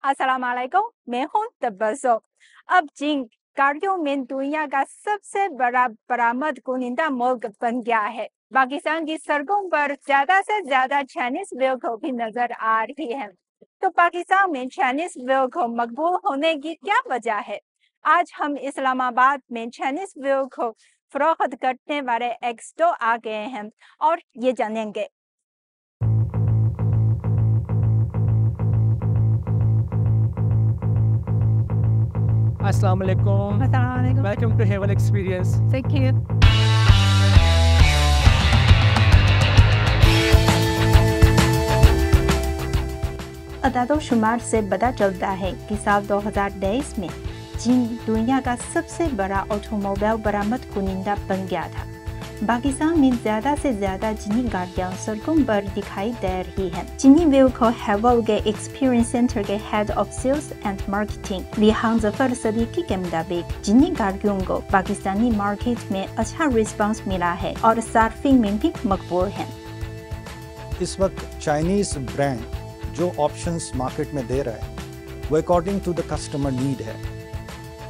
अस्सलाम वालेकुम, मैं हूं तबस्सुम। अब जिन गाड़ियों में दुनिया का सबसे बड़ा बरामद कुनिंदा मुल्क बन गया है, पाकिस्तान की सड़कों पर ज्यादा से ज्यादा चाइनीज व्हीकल भी नजर आ रही है। तो पाकिस्तान में चाइनीज व्हीकल मकबूल होने की क्या वजह है? आज हम इस्लामाबाद में चाइनीज व्हीकल फरोख्त करने वाले एक स्टोर आ गए हैं और ये जानेंगे। Assalamu alaikum. अस्सलाम Welcome to Heaven Experience. Thank you. अदाद-ओ-शुमार से पता चलता है कि साल 2023 में चीन दुनिया का सबसे बड़ा ऑटोमोबाइल बरामद कुनिंदा बन गया था। पाकिस्तान में ज्यादा से ज्यादा चीनी गाड़ियां सड़कों पर दिखाई दे रही हैं। चीनी व्हीकल हैवल के एक्सपीरियंस सेंटर के head of sales and marketing Rihan Zafar Siddiqui के मुताबिक चीनी गाड़ियों को पाकिस्तानी मार्केट में अच्छा रिस्पांस मिला है और सार्फिन में भी मकबूल है। इस वक्त चाइनीज ब्रांड जो ऑप्शंस मार्केट में दे रहा है वो according to the customer need है।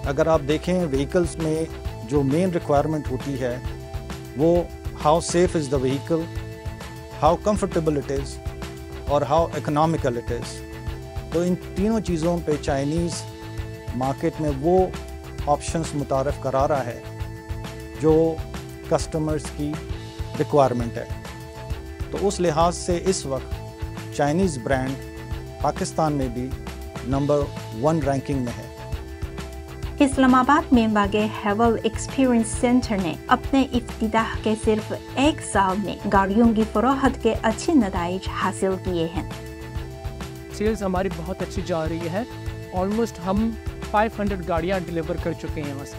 अगर आप देखें व्हीकल्स में जो मेन रिक्वायरमेंट होती है वो how safe is the vehicle, how comfortable it is और हाउ इकोनॉमिकल इट इज़। तो इन तीनों चीज़ों पे चाइनीज़ मार्केट में वो ऑप्शंस मुतारफ़ करा रहा है जो कस्टमर्स की रिक्वायरमेंट है। तो उस लिहाज से इस वक्त चाइनीज़ ब्रांड पाकिस्तान में भी नंबर 1 रैंकिंग में है। इस्लामाबाद में वाक़े हैवल एक्सपीरियंस सेंटर ने अपने इफ्तिताह के सिर्फ 1 साल में गाड़ियों की फरोख्त के अच्छे नताइज हासिल किए हैं। सेल्स हमारी बहुत अच्छी जा रही है। ऑलमोस्ट हम 500 गाड़ियाँ डिलीवर कर चुके हैं बस।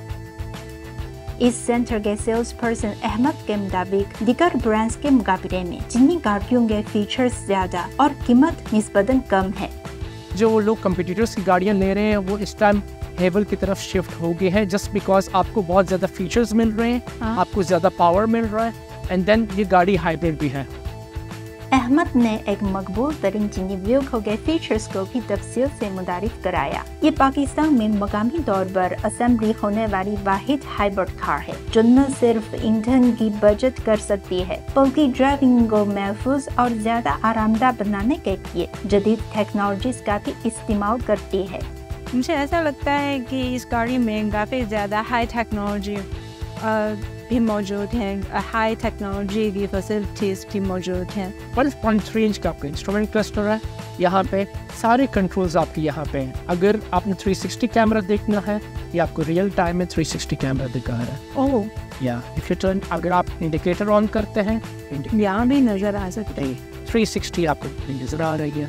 इस सेंटर के सेल्स पर्सन अहमद के मुताबिक दीगर ब्रांड्स के मुकाबले में चीनी गाड़ियों के फीचर्स ज्यादा और कीमत निस्बतन कम है। जो वो लोग कंपटीटर्स की गाड़ियाँ ले रहे हैं वो इस टाइम हेवल की तरफ शिफ्ट हो गए हैं, जस्ट बिकॉज आपको बहुत ज़्यादा फीचर्स मिल रहे हैं, आपको ज़्यादा पावर मिल रहा है एंड देन ये गाड़ी हाइब्रिड भी है। अहमद ने एक मकबूल तरीन चीनी व्हीकल के फीचर्स को भी तफसील से मुतारिफ कराया। ये पाकिस्तान में मकामी तौर पर असेंबली होने वाली वाहिद हाइब्रिड कार है जो न सिर्फ ईंधन की बचत कर सकती है बल्कि ड्राइविंग को महफूज और ज्यादा आरामदायक बनाने के लिए जदीद टेक्नोलॉजीज का भी इस्तेमाल करती है। मुझे ऐसा लगता है कि इस गाड़ी में काफ़ी ज़्यादा हाई टेक्नोलॉजी भी मौजूद हैं, हाई टेक्नोलॉजी की फैसिलिटीज़ भी मौजूद हैं। 12.3 इंच का आपका इंस्ट्रूमेंट क्लस्टर है। यहाँ पे सारे कंट्रोल्स आपके यहाँ पे हैं। अगर आपने 360 कैमरा देखना है या आपको रियल टाइम में 360 कैमरा दिखा रहा है। ओह या इफ यू टर्न, अगर आप इंडिकेटर ऑन करते हैं यहाँ भी नज़र आ सकते हैं। 360 आपको नजर आ रही है।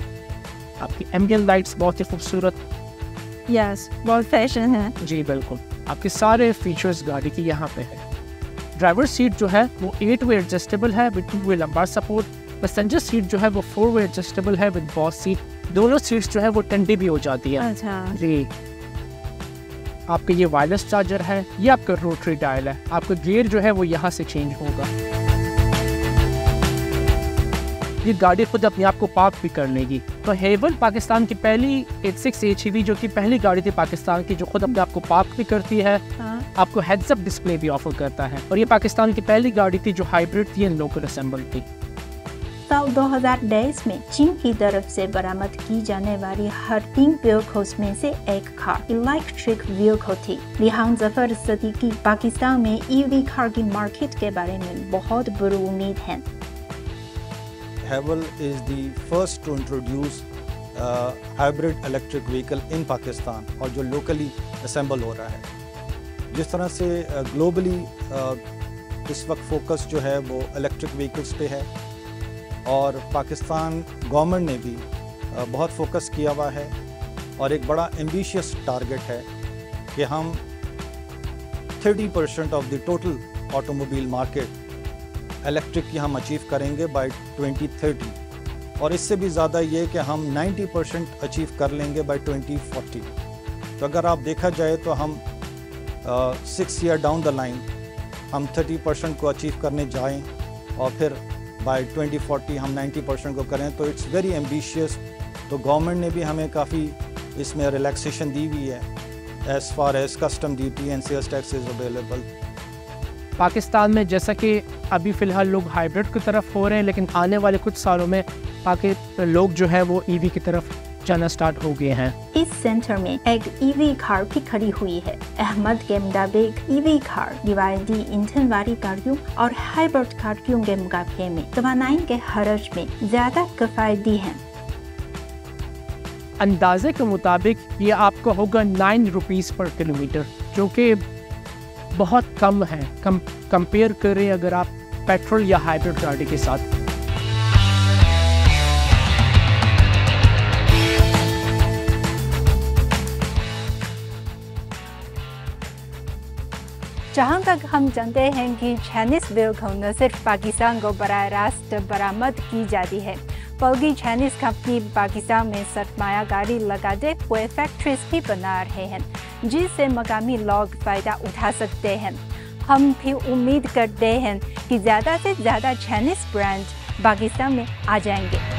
आपकी एम्बियंट लाइट्स बहुत ही खूबसूरत, यस बहुत फैशन है। जी बिल्कुल। आपके सारे फीचर्स गाड़ी की यहाँ पे है। ड्राइवर सीट जो है वो 8 वे एडजस्टेबल है with 2 way lumbar support. Passenger seat जो है वो 4 वे एडजस्टेबल है विद बॉस सीट। दोनों सीट्स जो है वो ठंडी भी हो जाती है। अच्छा जी। आपका ये वायरलेस चार्जर है, ये आपका रोटरी डायल है। आपका गियर जो है वो यहाँ से चेंज होगा। ये गाड़ी खुद अपने आप को पार्क भी कर लेगी। तो हेवल पाकिस्तान की पहली 86 HEV जो कि पहली गाड़ी थी पाकिस्तान की जो खुद अपने आप को पार्क भी करती है। आपको हेड्स अप डिस्प्ले भी ऑफर करता है और ये पाकिस्तान की पहली गाड़ी थी जो हाइब्रिड थी एंड लोकल असेंबल थी। साल 2023 में चीन की तरफ से बरामद की जाने वाली हर 3 व्हीकल्स में से एक कार इलेक्ट्रिक व्हीकल थी। रिहान जफर सदीकी पाकिस्तान में EV कार की मार्केट के बारे में बहुत बड़ी उम्मीद है। Haval is the first to introduce hybrid electric vehicle in Pakistan और जो locally assemble हो रहा है। जिस तरह से ग्लोबली इस वक्त फोकस जो है वो इलेक्ट्रिक व्हीकल्स पे है और पाकिस्तान गवर्नमेंट ने भी बहुत फोकस किया हुआ है और एक बड़ा एम्बिशियस टारगेट है कि हम 30% of the total automobile market electric की हम अचीव करेंगे बाय 2030 और इससे भी ज़्यादा ये कि हम 90% अचीव कर लेंगे बाय 2040। तो अगर आप देखा जाए तो हम 6 ईयर डाउन द लाइन हम 30% को अचीव करने जाएं और फिर बाय 2040 हम 90% को करें तो इट्स वेरी एम्बिशियस। तो गवर्नमेंट ने भी हमें काफ़ी इसमें रिलैक्सेशन दी हुई है as far as custom duty and sales tax is available. Pakistan में जैसा कि अभी फ़िलहाल लोग हाइब्रिड की तरफ हो रहे हैं, लेकिन आने वाले कुछ सालों में लोग जो है वो ईवी की तरफ जाना स्टार्ट हो गए हैं। इस सेंटर में एक ईवी कार भी खड़ी हुई है। अहमद के मुताबिक ईवी कार रिवायती ईंधन वाली गाड़ियों और हाइब्रिड गाड़ियों के मुकाबले में तवानाई के खर्च में ज्यादा किफायती है। अंदाजे के मुताबिक ये आपको होगा 9 रुपीज़ पर किलोमीटर, जो कि बहुत कम है कंपेयर करें अगर आप पेट्रोल या हाइब्रिड गाड़ी के साथ। जहाँ तक हम जानते हैं कि चाइनीज व्हीकल न सिर्फ पाकिस्तान को बराह रास्त बरामद की जाती है, बल्कि चाइनीज कंपनी पाकिस्तान में सरमायाकारी लगाते हुए फैक्ट्रीज भी बना रहे हैं, जिससे मकामी लोग फ़ायदा उठा सकते हैं। हम भी उम्मीद करते हैं कि ज़्यादा से ज़्यादा चाइनीज ब्रांड पाकिस्तान में आ जाएंगे।